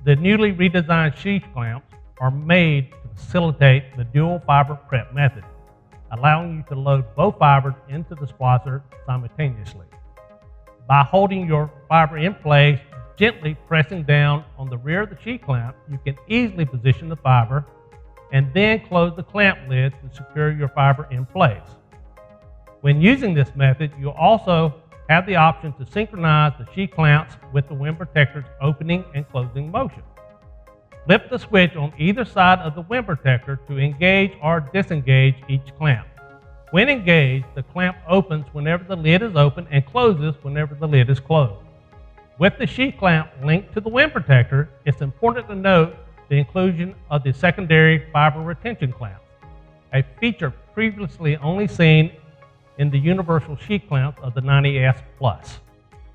The newly redesigned sheath clamps are made to facilitate the dual fiber prep method, allowing you to load both fibers into the splicer simultaneously. By holding your fiber in place, gently pressing down on the rear of the sheath clamp, you can easily position the fiber and then close the clamp lid to secure your fiber in place. When using this method, you'll also have the option to synchronize the sheath clamps with the wind protector's opening and closing motion. Flip the switch on either side of the wind protector to engage or disengage each clamp. When engaged, the clamp opens whenever the lid is open and closes whenever the lid is closed. With the sheath clamp linked to the wind protector, it's important to note the inclusion of the secondary fiber retention clamp, a feature previously only seen in the universal sheath clamps of the 90S Plus.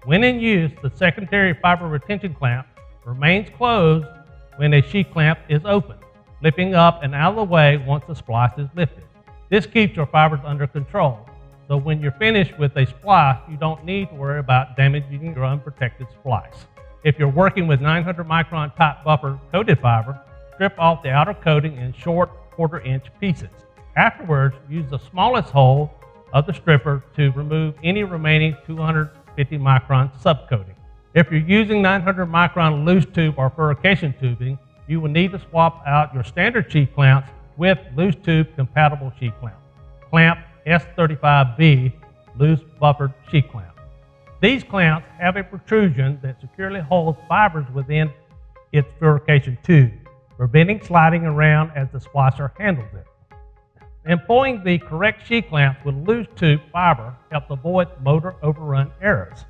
When in use, the secondary fiber retention clamp remains closed when a sheath clamp is open, flipping up and out of the way once the splice is lifted. This keeps your fibers under control, so when you're finished with a splice, you don't need to worry about damaging your unprotected splice. If you're working with 900 micron top buffer coated fiber, strip off the outer coating in short 1/4 inch pieces. Afterwards, use the smallest hole of the stripper to remove any remaining 250 micron subcoating. If you're using 900 micron loose tube or furrication tubing, you will need to swap out your standard sheath clamps with loose tube compatible sheath clamp. Clamp S35B loose buffered sheath clamp. These clamps have a protrusion that securely holds fibers within its furrication tube, preventing sliding around as the splicer handles it. Employing the correct sheath clamps with loose tube fiber helps avoid motor overrun errors.